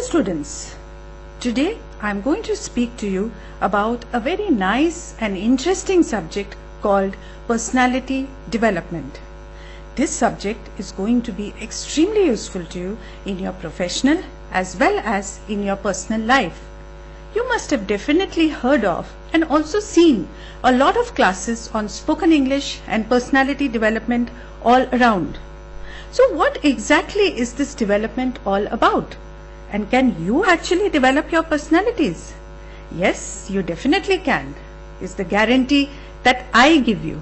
students, today I am going to speak to you about a very nice and interesting subject called personality development. This subject is going to be extremely useful to you in your professional as well as in your personal life. You must have definitely heard of and also seen a lot of classes on spoken English and personality development all around. So what exactly is this development all about? And can you actually develop your personalities? Yes, you definitely can, is the guarantee that I give you.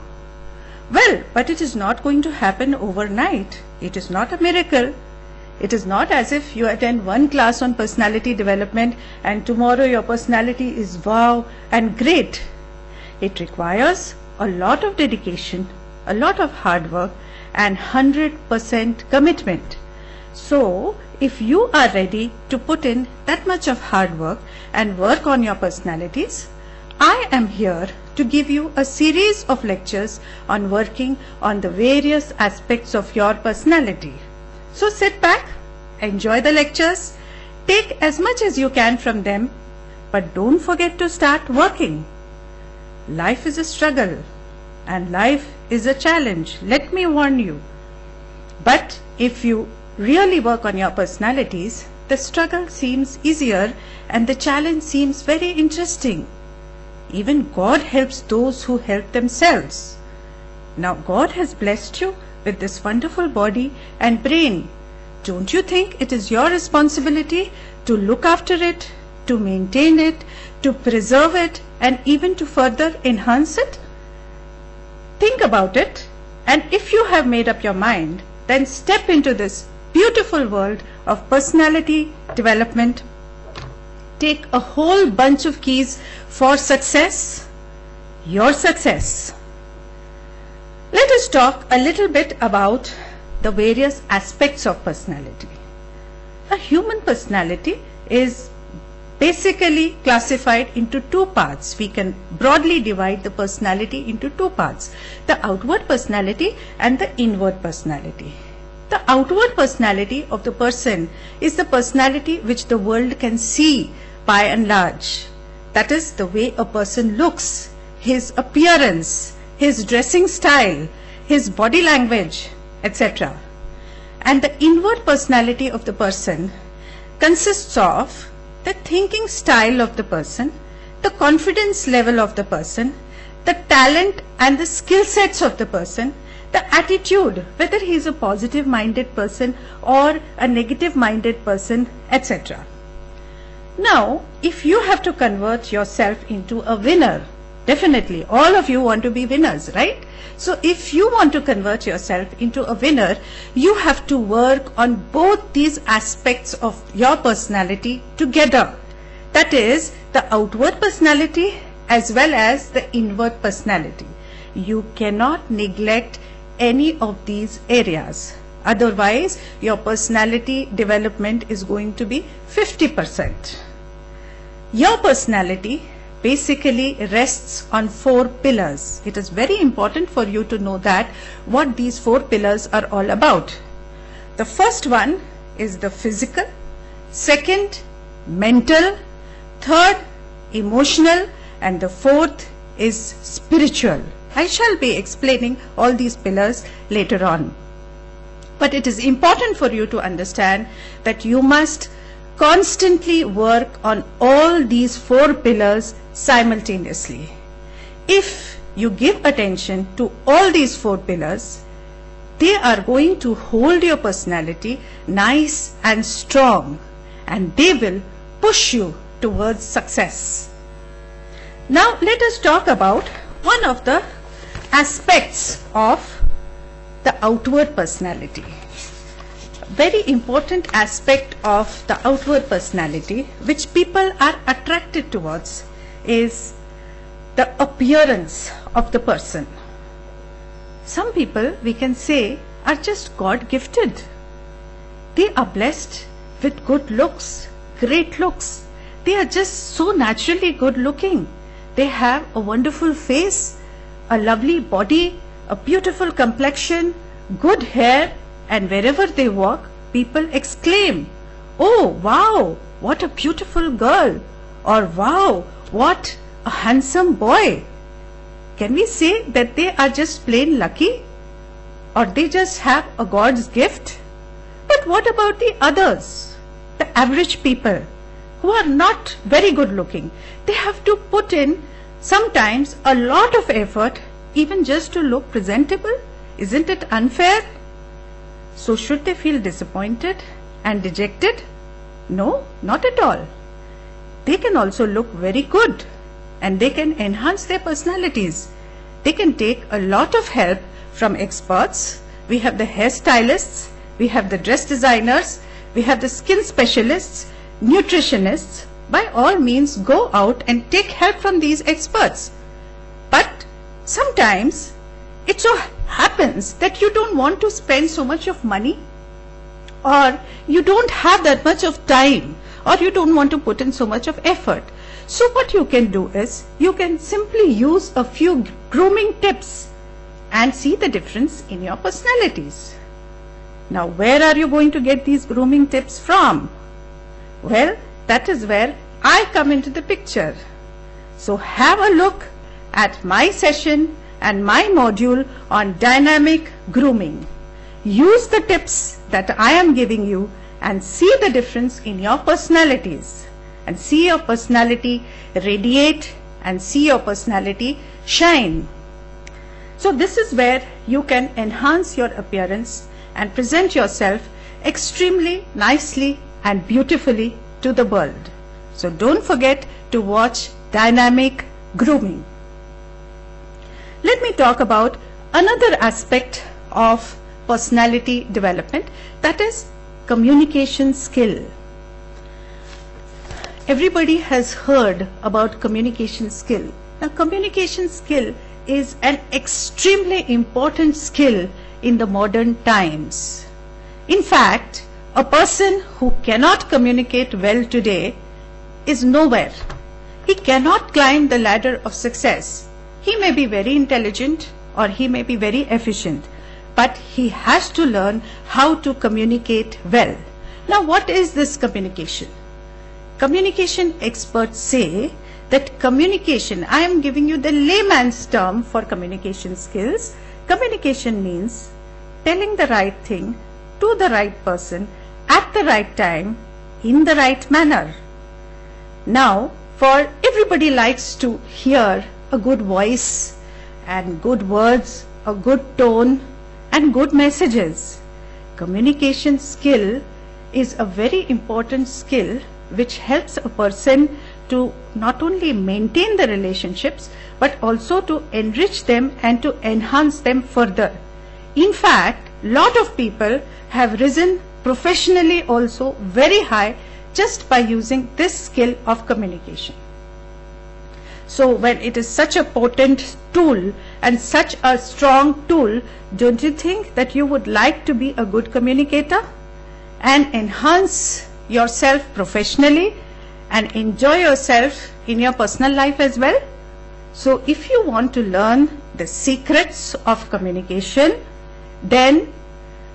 Well, but it is not going to happen overnight. It is not a miracle. It is not as if you attend one class on personality development and tomorrow your personality is wow and great. It requires a lot of dedication, a lot of hard work and 100% commitment. So, if you are ready to put in that much of hard work and work on your personalities, I am here to give you a series of lectures on working on the various aspects of your personality. So sit back, enjoy the lectures, take as much as you can from them, but don't forget to start working. Life is a struggle and life is a challenge, let me warn you. But if you really work on your personalities, the struggle seems easier and the challenge seems very interesting. Even God helps those who help themselves. Now God has blessed you with this wonderful body and brain. Don't you think it is your responsibility to look after it, to maintain it, to preserve it, and even to further enhance it? Think about it, and if you have made up your mind, then step into this beautiful world of personality development. Take a whole bunch of keys for success, your success. Let us talk a little bit about the various aspects of personality. A human personality is basically classified into two parts. We can broadly divide the personality into two parts: the outward personality and the inward personality. The outward personality of the person is the personality which the world can see by and large. That is the way a person looks, his appearance, his dressing style, his body language, etc. And the inward personality of the person consists of the thinking style of the person, the confidence level of the person, the talent and the skill sets of the person, the attitude, whether he is a positive minded person or a negative minded person, etc. Now, if you have to convert yourself into a winner, definitely all of you want to be winners, right? So if you want to convert yourself into a winner, you have to work on both these aspects of your personality together. That is the outward personality as well as the inward personality. You cannot neglect any of these areas. Otherwise, your personality development is going to be 50%. Your personality basically rests on 4 pillars. It is very important for you to know that what these 4 pillars are all about. The first one is the physical, second, mental, third, emotional, and the fourth is spiritual. I shall be explaining all these pillars later on. But it is important for you to understand that you must constantly work on all these 4 pillars simultaneously. If you give attention to all these 4 pillars, they are going to hold your personality nice and strong, and they will push you towards success. Now let us talk about one of the aspects of the outward personality. Very important aspect of the outward personality which people are attracted towards is the appearance of the person. Some people, we can say, are just God gifted. They are blessed with good looks, great looks. They are just so naturally good looking. They have a wonderful face, a lovely body, a beautiful complexion, good hair, and wherever they walk, people exclaim, "Oh, wow, what a beautiful girl, or wow, what a handsome boy. Can we say that they are just plain lucky, or they just have a God's gift? But what about the others, the average people who are not very good looking? They have to put in sometimes a lot of effort even just to look presentable. Isn't it unfair? So should they feel disappointed and dejected? No, not at all. They can also look very good, and they can enhance their personalities. They can take a lot of help from experts. We have the hairstylists, we have the dress designers, we have the skin specialists, nutritionists. By all means, go out and take help from these experts. But sometimes it so happens that you don't want to spend so much of money, or you don't have that much of time, or you don't want to put in so much of effort. So what you can do is, you can simply use a few grooming tips and see the difference in your personalities. Now, where are you going to get these grooming tips from? Well, that is where I come into the picture. So have a look at my session and my module on dynamic grooming. Use the tips that I am giving you and see the difference in your personalities, and see your personality radiate and see your personality shine. So this is where you can enhance your appearance and present yourself extremely nicely and beautifully to the world. So don't forget to watch Dynamic Grooming. Let me talk about another aspect of personality development, that is communication skill. Everybody has heard about communication skill. Now, communication skill is an extremely important skill in the modern times. In fact, a person who cannot communicate well today is nowhere. He cannot climb the ladder of success. He may be very intelligent or he may be very efficient, but he has to learn how to communicate well. Now, what is this communication? Communication experts say that communication, I am giving you the layman's term for communication skills. Communication means telling the right thing to the right person at the right time in the right manner. Now, for everybody likes to hear a good voice and good words, a good tone and good messages. Communication skill is a very important skill which helps a person to not only maintain the relationships but also to enrich them and to enhance them further. In fact, lot of people have risen professionally also very high just by using this skill of communication. So when it is such a potent tool and such a strong tool, don't you think that you would like to be a good communicator and enhance yourself professionally and enjoy yourself in your personal life as well? So if you want to learn the secrets of communication, then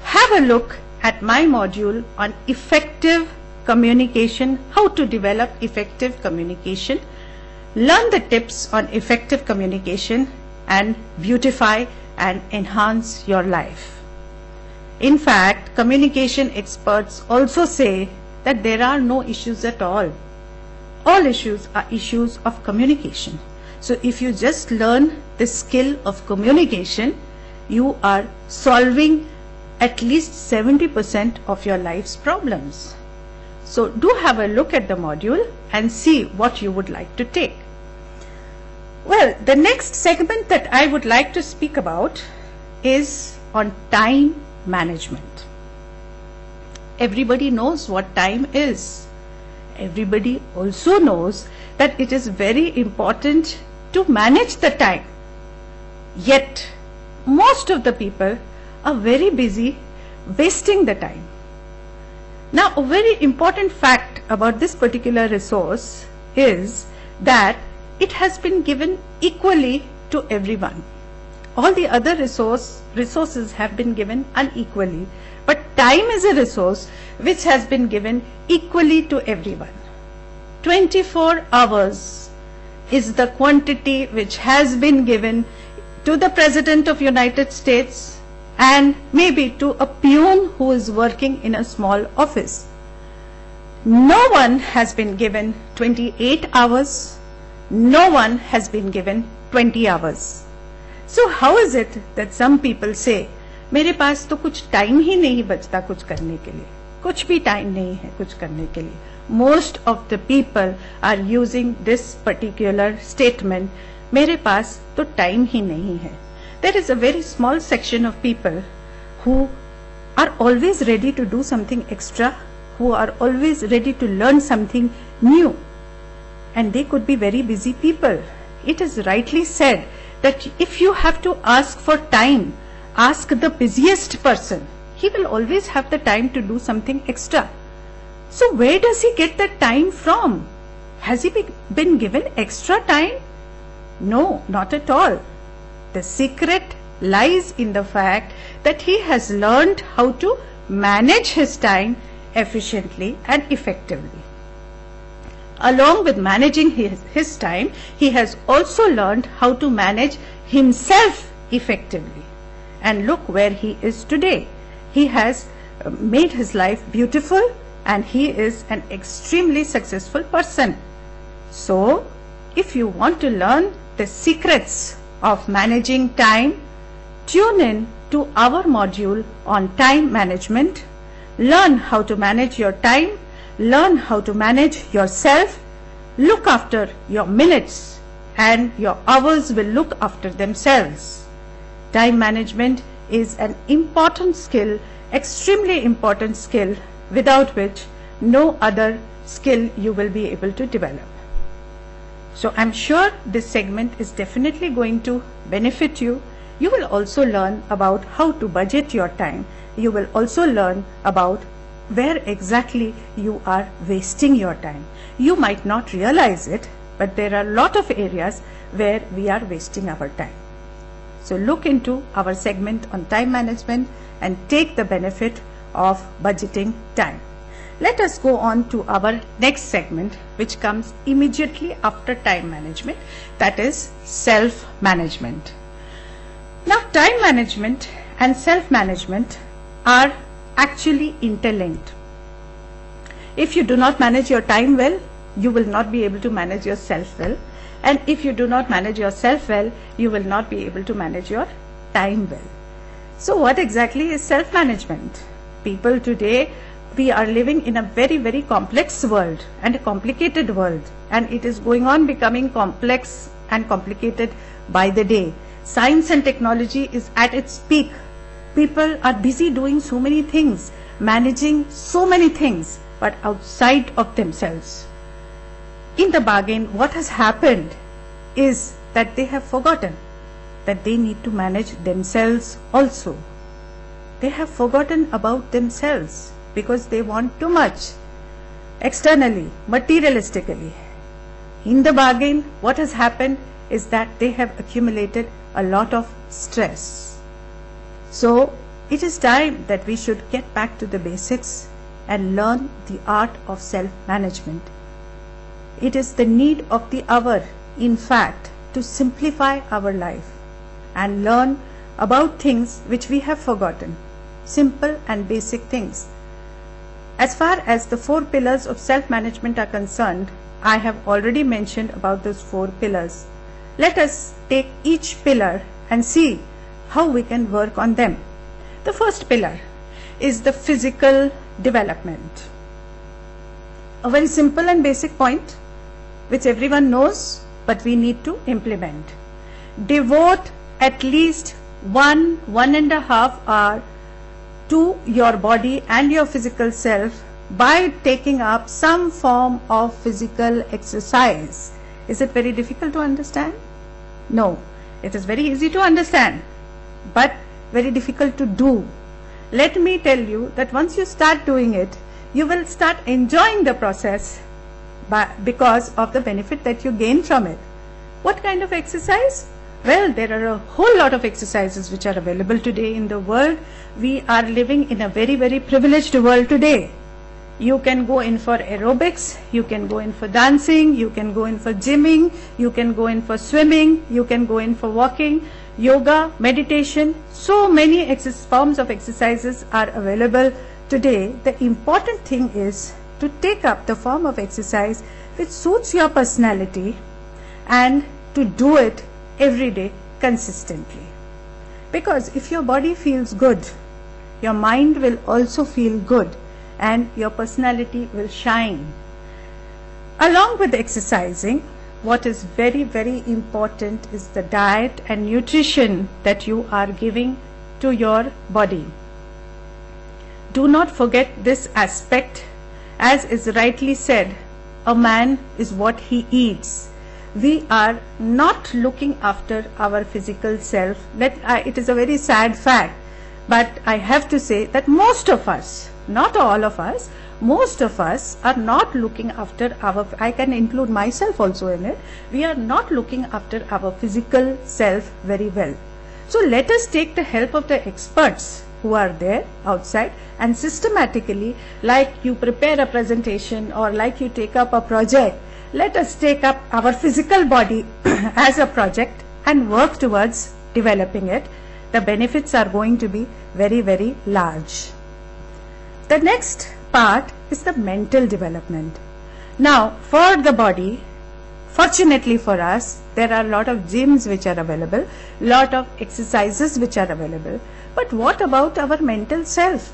have a look at my module on effective communication, how to develop effective communication. Learn the tips on effective communication and beautify and enhance your life. In fact, communication experts also say that there are no issues at all. All issues are issues of communication. So if you just learn the skill of communication, you are solving at least 70% of your life's problems. So do have a look at the module and see what you would like to take. Well, the next segment that I would like to speak about is on time management. Everybody knows what time is. Everybody also knows that it is very important to manage the time. Yet, most of the people are very busy wasting the time. Now, a very important fact about this particular resource is that it has been given equally to everyone. All the other resources have been given unequally, but time is a resource which has been given equally to everyone. 24 hours is the quantity which has been given to the President of United States and maybe to a peon who is working in a small office. No one has been given 28 hours. No one has been given 20 hours. So how is it that some people say, मेरे पास तो कुछ time ही नहीं बचता कुछ करने के लिए, कुछ भी टाइम नहीं है कुछ करने के लिए. Most of the people are using this particular statement, मेरे पास तो टाइम ही नहीं है. There is a very small section of people who are always ready to do something extra, who are always ready to learn something new. And they could be very busy people. It is rightly said that if you have to ask for time, ask the busiest person. He will always have the time to do something extra. So where does he get the time from? Has he been given extra time? No, not at all. The secret lies in the fact that he has learned how to manage his time efficiently and effectively. Along with managing his time, he has also learned how to manage himself effectively. And look where he is today. He has made his life beautiful and he is an extremely successful person. So, if you want to learn the secrets of managing time, tune in to our module on time management. Learn how to manage your time, learn how to manage yourself, look after your minutes, and your hours will look after themselves. Time management is an important skill, extremely important skill, without which no other skill you will be able to develop. So I'm sure this segment is definitely going to benefit you. You will also learn about how to budget your time. You will also learn about where exactly you are wasting your time. You might not realize it, but there are a lot of areas where we are wasting our time. So look into our segment on time management and take the benefit of budgeting time. Let us go on to our next segment, which comes immediately after time management, that is self-management. Now, time management and self-management are actually interlinked. If you do not manage your time well, you will not be able to manage yourself well. And if you do not manage yourself well, you will not be able to manage your time well. So what exactly is self-management? People today, we are living in a very, very complex world and a complicated world. And it is going on becoming complex and complicated by the day. Science and technology is at its peak. People are busy doing so many things, managing so many things, but outside of themselves. In the bargain, what has happened is that they have forgotten that they need to manage themselves also. They have forgotten about themselves because they want too much externally, materialistically. In the bargain, what has happened is that they have accumulated a lot of stress. So it is time that we should get back to the basics and learn the art of self-management. It is the need of the hour, in fact, to simplify our life and learn about things which we have forgotten, simple and basic things. As far as the 4 pillars of self-management are concerned, I have already mentioned about those 4 pillars. Let us take each pillar and see how we can work on them. The first pillar is the physical development. A very simple and basic point which everyone knows, but we need to implement. Devote at least 1.5 hours to your body and your physical self by taking up some form of physical exercise. Is it very difficult to understand? No, it is very easy to understand, but very difficult to do. Let me tell you that once you start doing it, you will start enjoying the process because of the benefit that you gain from it. What kind of exercise? Well, there are a whole lot of exercises which are available today in the world. We are living in a very, very privileged world today. You can go in for aerobics, you can go in for dancing, you can go in for gymming, you can go in for swimming, you can go in for walking, yoga, meditation. So many forms of exercises are available today. The important thing is to take up the form of exercise which suits your personality and to do it every day consistently. Because if your body feels good, your mind will also feel good and your personality will shine. Along with exercising, what is very, very important is the diet and nutrition that you are giving to your body. Do not forget this aspect. As is rightly said, a man is what he eats. We are not looking after our physical self. It is a very sad fact, but I have to say that most of us, not all of us, most of us are not looking after I can include myself also in it, we are not looking after our physical self very well. So let us take the help of the experts who are there outside and systematically, like you prepare a presentation or like you take up a project, let us take up our physical body as a project and work towards developing it. The benefits are going to be very, very large. The next part is the mental development. Now, for the body, fortunately for us, there are a lot of gyms which are available, lot of exercises which are available. But what about our mental self?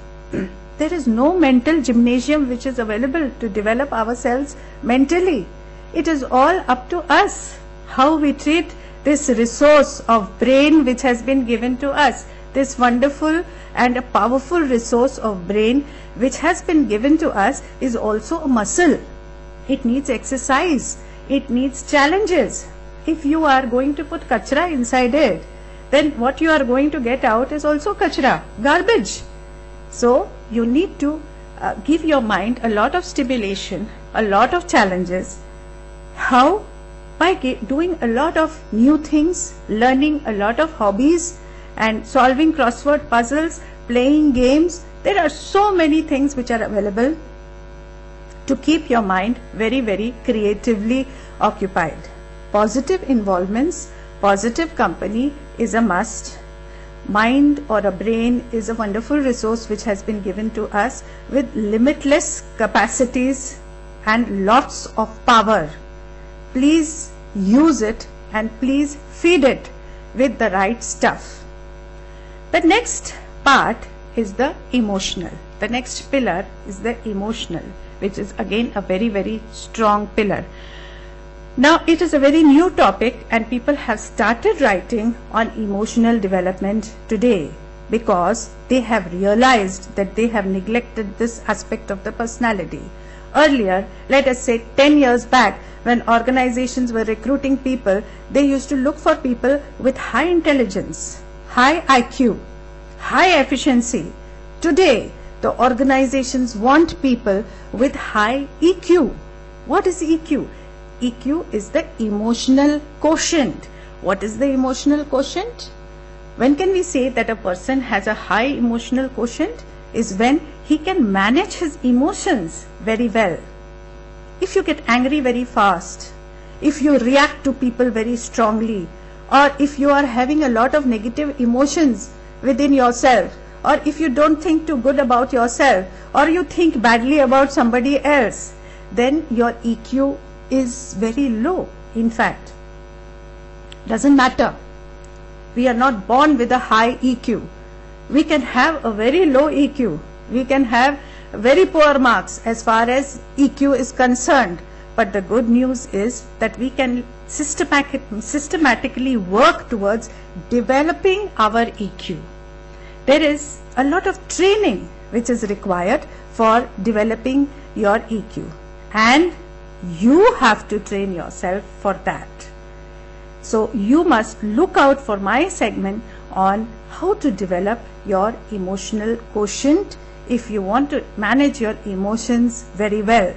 There is no mental gymnasium which is available to develop ourselves mentally. It is all up to us how we treat this resource of brain which has been given to us. This wonderful and a powerful resource of brain which has been given to us is also a muscle. It needs exercise. It needs challenges. If you are going to put kachra inside it, then what you are going to get out is also kachra, garbage. So you need to give your mind a lot of stimulation, a lot of challenges. How? By doing a lot of new things, learning a lot of hobbies and solving crossword puzzles, playing games. There are so many things which are available to keep your mind very, very creatively occupied. Positive involvements, positive company is a must. Mind or a brain is a wonderful resource which has been given to us with limitless capacities and lots of power. Please use it and please feed it with the right stuff. The next part is the emotional. The next pillar is the emotional, which is again a very, very strong pillar. Now it is a very new topic and people have started writing on emotional development today because they have realized that they have neglected this aspect of the personality. Earlier, let us say 10 years back, when organizations were recruiting people, they used to look for people with high intelligence, high IQ, high efficiency. Today, the organizations want people with high EQ. What is EQ? EQ is the emotional quotient. What is the emotional quotient? When can we say that a person has a high emotional quotient? Is when he can manage his emotions very well. If you get angry very fast, if you react to people very strongly, or if you are having a lot of negative emotions within yourself, or if you don't think too good about yourself, or you think badly about somebody else, then your EQ is very low. In fact, doesn't matter. We are not born with a high EQ. We can have a very low EQ. We can have very poor marks as far as EQ is concerned. But the good news is that we can systematically work towards developing our EQ. There is a lot of training which is required for developing your EQ. And you have to train yourself for that. So you must look out for my segment on how to develop your emotional quotient if you want to manage your emotions very well.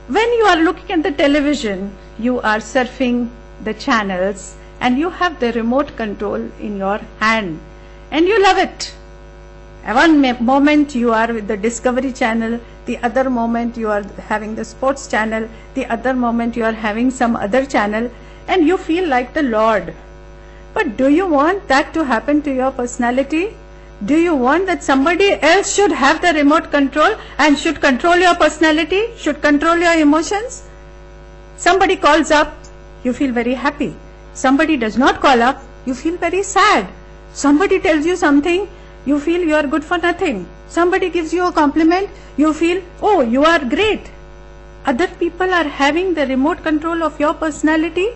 When you are looking at the television, you are surfing the channels and you have the remote control in your hand and you love it. Moment you are with the Discovery Channel, the other moment you are having the Sports Channel, the other moment you are having some other channel, and you feel like the Lord. But do you want that to happen to your personality? Do you want that somebody else should have the remote control and should control your personality, should control your emotions? Somebody calls up, you feel very happy. Somebody does not call up, you feel very sad. Somebody tells you something, you feel you are good for nothing. Somebody gives you a compliment, you feel, oh, you are great. Other people are having the remote control of your personality.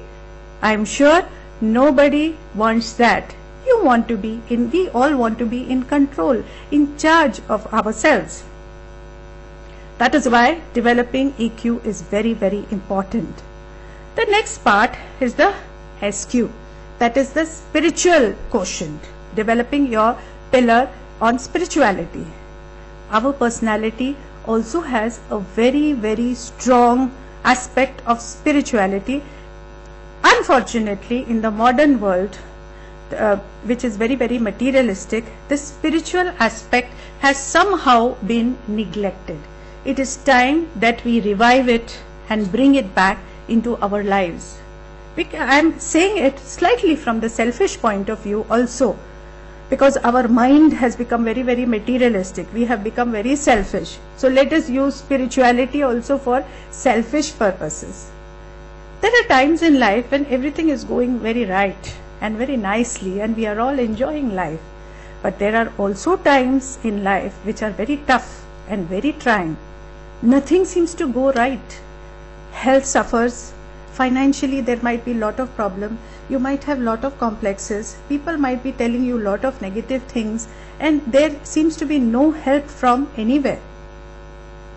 I am sure nobody wants that. We all want to be in control, in charge of ourselves. That is why developing EQ is very, very important. The next part is the SQ, that is the spiritual quotient, developing your pillar on spirituality. Our personality also has a very, very strong aspect of spirituality. Unfortunately, in the modern world, which is very, very materialistic, the spiritual aspect has somehow been neglected. It is time that we revive it and bring it back into our lives. I am saying it slightly from the selfish point of view also, because our mind has become very, very materialistic. We have become very selfish. So let us use spirituality also for selfish purposes. There are times in life when everything is going very right and very nicely and we are all enjoying life. But there are also times in life which are very tough and very trying. Nothing seems to go right. Health suffers. Financially there might be a lot of problem. You might have lot of complexes. People might be telling you lot of negative things and there seems to be no help from anywhere.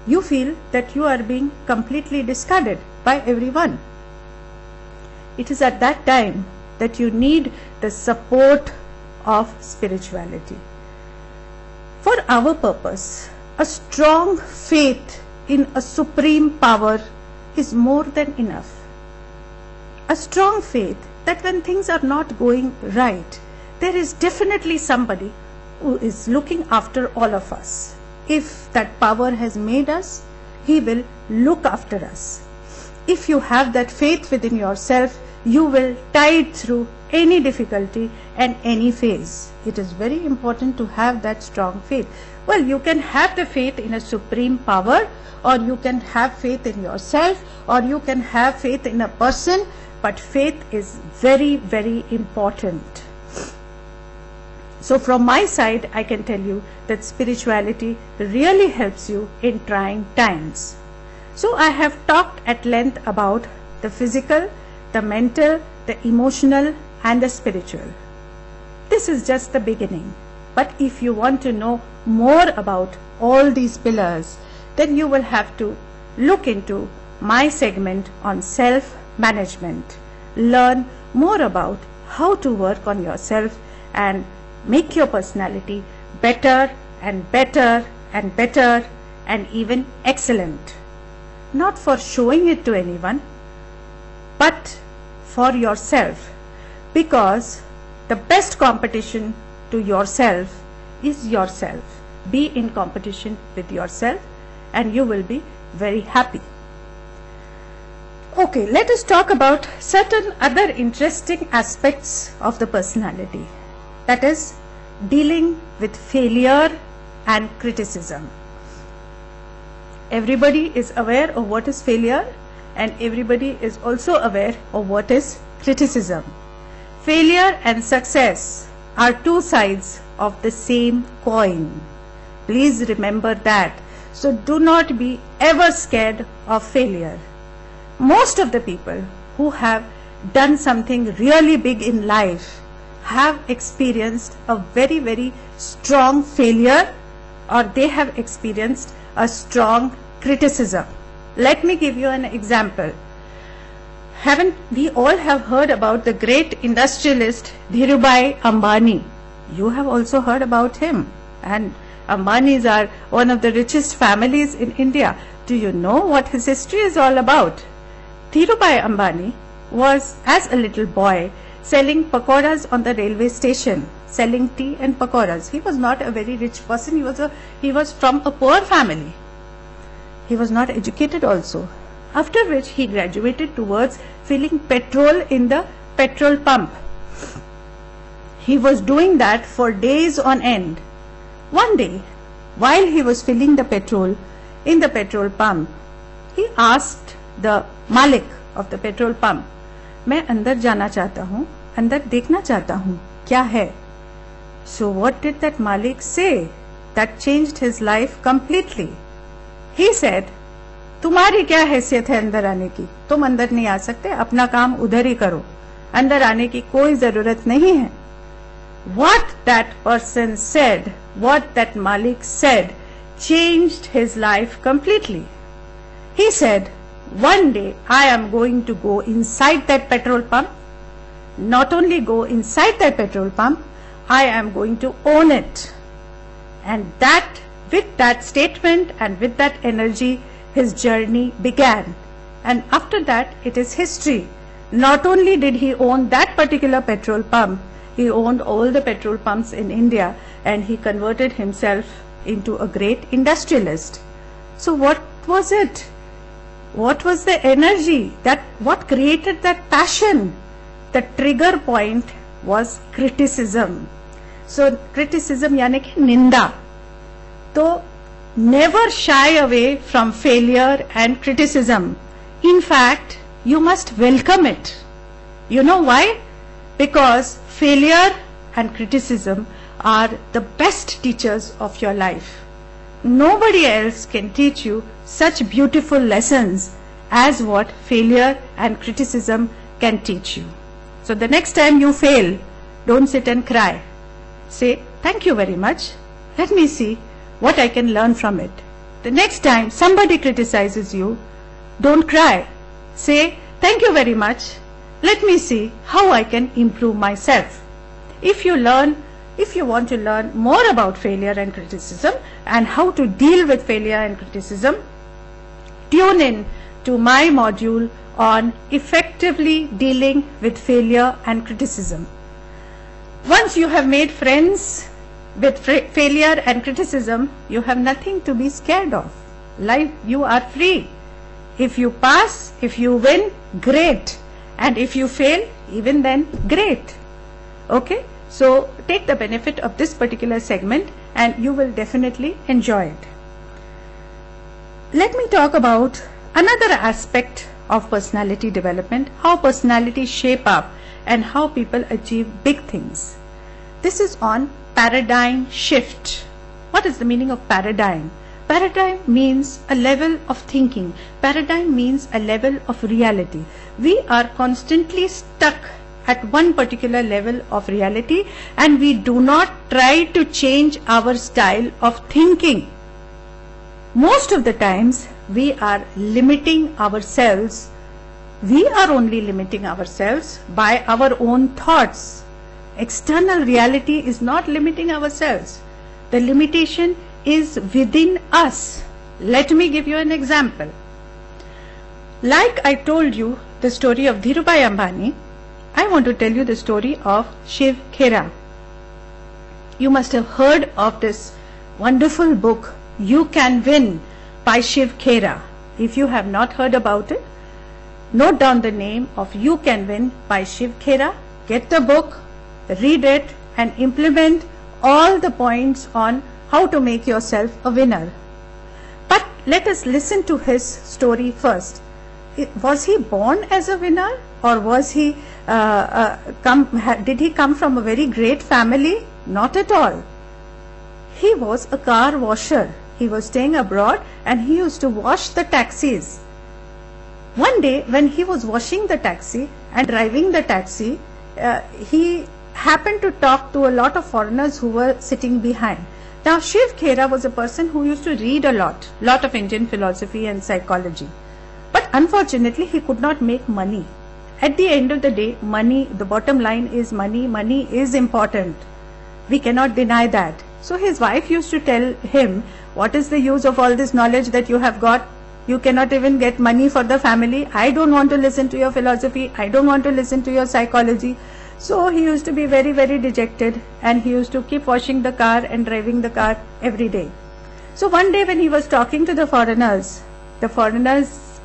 You feel that you are being completely discarded by everyone. It is at that time that you need the support of spirituality. For our purpose, a strong faith in a supreme power is more than enough. A strong faith that when things are not going right, there is definitely somebody who is looking after all of us. If that power has made us, he will look after us. If you have that faith within yourself, you will tide through any difficulty and any phase. It is very important to have that strong faith. Well, you can have the faith in a supreme power, or you can have faith in yourself, or you can have faith in a person, but faith is very, very important. So from my side, I can tell you that spirituality really helps you in trying times. So I have talked at length about the physical, the mental, the emotional and the spiritual. This is just the beginning. But if you want to know more about all these pillars, then you will have to look into my segment on self-management. Learn more about how to work on yourself and make your personality better and better and better and even excellent. Not for showing it to anyone, but for yourself, because the best competition to yourself is yourself. Be in competition with yourself and you will be very happy. Okay, let us talk about certain other interesting aspects of the personality. That is, dealing with failure and criticism. Everybody is aware of what is failure and everybody is also aware of what is criticism. Failure and success are two sides of the same coin. Please remember that. So do not be ever scared of failure. Most of the people who have done something really big in life have experienced a very, very strong failure, or they have experienced a strong criticism. Let me give you an example. Haven't we all have heard about the great industrialist Dhirubhai Ambani? You have also heard about him. And Ambanis are one of the richest families in India. Do you know what his history is all about? Dhirubhai Ambani was, as a little boy, selling pakoras on the railway station, selling tea and pakoras. He was not a very rich person. He was from a poor family. He was not educated also. After which he graduated towards filling petrol in the petrol pump. He was doing that for days on end. One day, while he was filling the petrol in the petrol pump, he asked the Malik of the petrol pump, मैं अंदर जाना चाहता हूँ, अंदर देखना चाहता हूँ, क्या है? So what did that Malik say? That changed his life completely. He said, तुम्हारी क्या हैसियत है अंदर आने की? तुम अंदर नहीं आ सकते, अपना काम उधर ही करो, अंदर आने की कोई जरूरत नहीं है. What that person said, what that Malik said, changed his life completely. He said, one day I am going to go inside that petrol pump. Not only go inside that petrol pump, I am going to own it. And that, with that statement and with that energy, his journey began. And after that, it is history. Not only did he own that particular petrol pump, he owned all the petrol pumps in India, and he converted himself into a great industrialist. So what was it? What was the energy? What created that passion? The trigger point was criticism. So criticism यानी कि निंदा. तो never shy away from failure and criticism. In fact, you must welcome it. You know why? Because failure and criticism are the best teachers of your life. Nobody else can teach you such beautiful lessons as what failure and criticism can teach you. So the next time you fail, don't sit and cry. Say, thank you very much. Let me see what I can learn from it. The next time somebody criticizes you, don't cry. Say, thank you very much. Let me see how I can improve myself. If you want to learn more about failure and criticism and how to deal with failure and criticism, tune in to my module on effectively dealing with failure and criticism. Once you have made friends with failure and criticism, you have nothing to be scared of. Life, you are free. If you pass, if you win, great. And if you fail, even then, great. Okay? So take the benefit of this particular segment and you will definitely enjoy it. Let me talk about another aspect of personality development, how personalities shape up and how people achieve big things. This is on paradigm shift. What is the meaning of paradigm? Paradigm means a level of thinking. Paradigm means a level of reality. We are constantly stuck at one particular level of reality and we do not try to change our style of thinking. Most of the times we are limiting ourselves. We are only limiting ourselves by our own thoughts. External reality is not limiting ourselves. The limitation is within us. Let me give you an example. Like I told you the story of Dhirubhai Ambani, I want to tell you the story of Shiv Khera. You must have heard of this wonderful book, You Can Win by Shiv Khera. If you have not heard about it, note down the name of You Can Win by Shiv Khera, get the book, read it and implement all the points on how to make yourself a winner. But let us listen to his story first. Was he born as a winner or was he did he come from a very great family? Not at all. He was a car washer. He was staying abroad and he used to wash the taxis. One day when he was washing the taxi and driving the taxi, he happened to talk to a lot of foreigners who were sitting behind. Now Shiv Khera was a person who used to read a lot of Indian philosophy and psychology. But unfortunately he could not make money. At the end of the day, money, the bottom line is money. Money is important. We cannot deny that. So his wife used to tell him, what is the use of all this knowledge that you have got? You cannot even get money for the family. I don't want to listen to your philosophy. I don't want to listen to your psychology. So he used to be very, very dejected, and he used to keep washing the car and driving the car every day. So one day when he was talking to the foreigners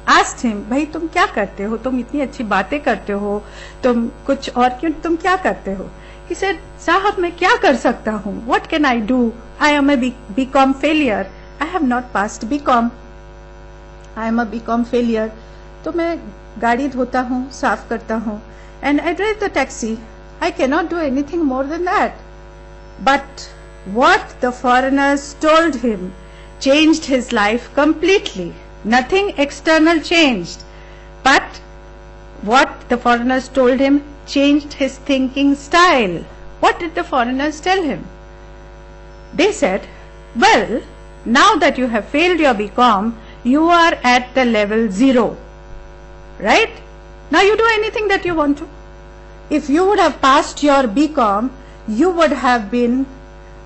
asked him, भाई तुम क्या करते हो, तुम इतनी अच्छी बातें करते हो, तुम कुछ और क्यों, तुम क्या करते हो? He said, साहब मैं क्या कर सकता हूँ? What can I do? I am a BCom failure. I have not passed BCom. I am a BCom failure. तो मैं गाड़ी धोता हूँ, साफ करता हूँ, and I drive the taxi. I cannot do anything more than that. But what the foreigners told him changed his life completely. Nothing external changed, but what the foreigners told him changed his thinking style. What did the foreigners tell him? They said, well, now that you have failed your BCom, you are at the level 0, right? Now you do anything that you want to. If you would have passed your BCom, you would have been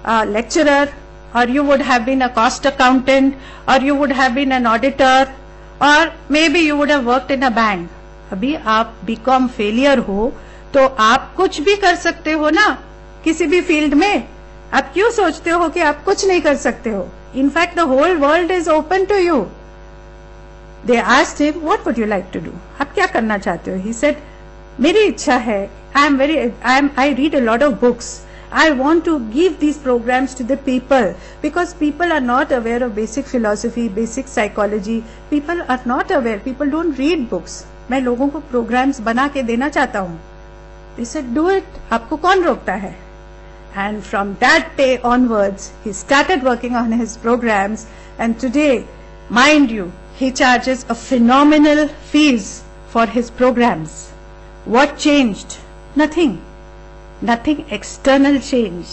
a lecturer, or you would have been a cost accountant, or you would have been an auditor, or maybe you would have worked in a bank. अभी आप BCom failure हो तो आप कुछ भी कर सकते हो ना, किसी भी फील्ड में. आप क्यों सोचते हो कि आप कुछ नहीं कर सकते हो? In fact, the whole world is open to you. They asked him, what would you like to do? आप क्या करना चाहते हो? He said, मेरी इच्छा है, I read a lot of books. I want to give these programs to the people, because people are not aware of basic philosophy, basic psychology. People are not aware. People don't read books. मैं लोगों को programs बना के देना चाहता हूँ. They said, do it. आपको कौन रोकता है? And from that day onwards, he started working on his programs, and today, mind you, he charges a phenomenal fees for his programs. What changed? Nothing. Nothing external change.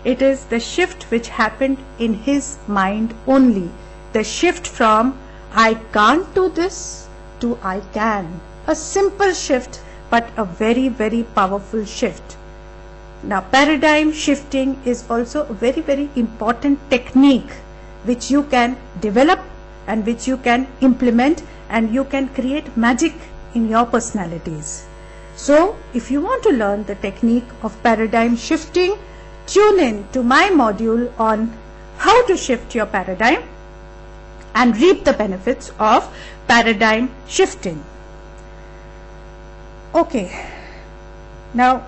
It is the shift which happened in his mind only. The shift from I can't do this to I can. A simple shift, but a very, very powerful shift. Now, paradigm shifting is also a very, very important technique which you can develop and which you can implement, and you can create magic in your personalities. So, if you want to learn the technique of paradigm shifting, tune in to my module on how to shift your paradigm and reap the benefits of paradigm shifting. Okay, now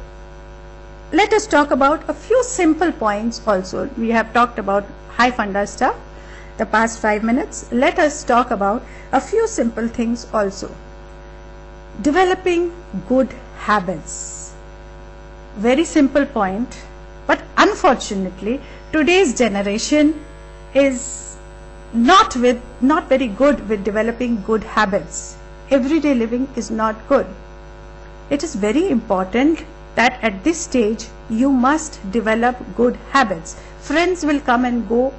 let us talk about a few simple points also. We have talked about high funda stuff the past 5 minutes. Let us talk about a few simple things also. Developing good habits. Very simple point, but unfortunately today's generation is not very good with developing good habits. Everyday living is not good. It is very important that at this stage you must develop good habits. Friends will come and go,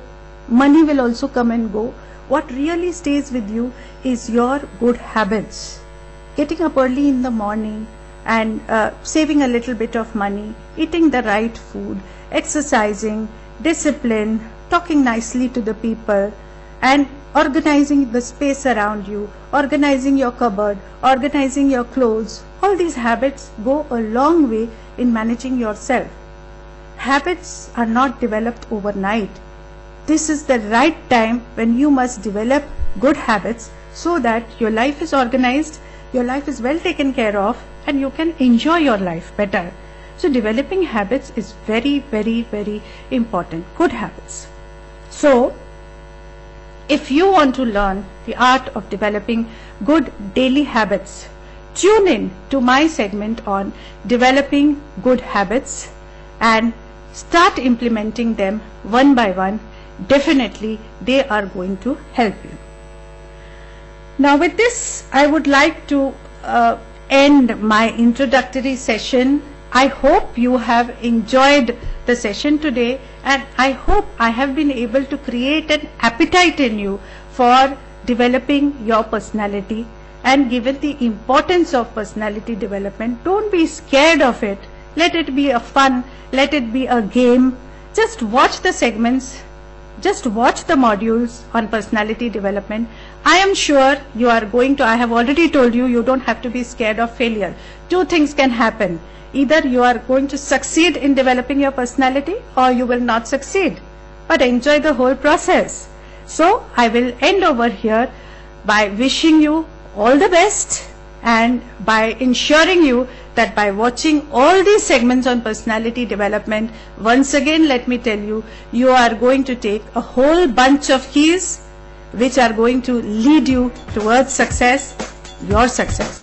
money will also come and go. What really stays with you is your good habits. Getting up early in the morning and saving a little bit of money, eating the right food, exercising, discipline, talking nicely to the people, and organizing the space around you, organizing your cupboard, organizing your clothes. All these habits go a long way in managing yourself. Habits are not developed overnight. This is the right time when you must develop good habits so that your life is organized, your life is well taken care of, and you can enjoy your life better. So developing habits is very, very, very important. Good habits. So if you want to learn the art of developing good daily habits, tune in to my segment on developing good habits and start implementing them one by one. Definitely they are going to help you. Now with this, I would like to end my introductory session. I hope you have enjoyed the session today, and I hope I have been able to create an appetite in you for developing your personality. And given the importance of personality development, don't be scared of it. Let it be a fun, let it be a game. Just watch the segments, just watch the modules on personality development. I am sure you are going to, I have already told you, you don't have to be scared of failure. Two things can happen. Either you are going to succeed in developing your personality or you will not succeed. But enjoy the whole process. So I will end over here by wishing you all the best and by ensuring you that by watching all these segments on personality development, once again let me tell you, you are going to take a whole bunch of keys which are going to lead you towards success, your success.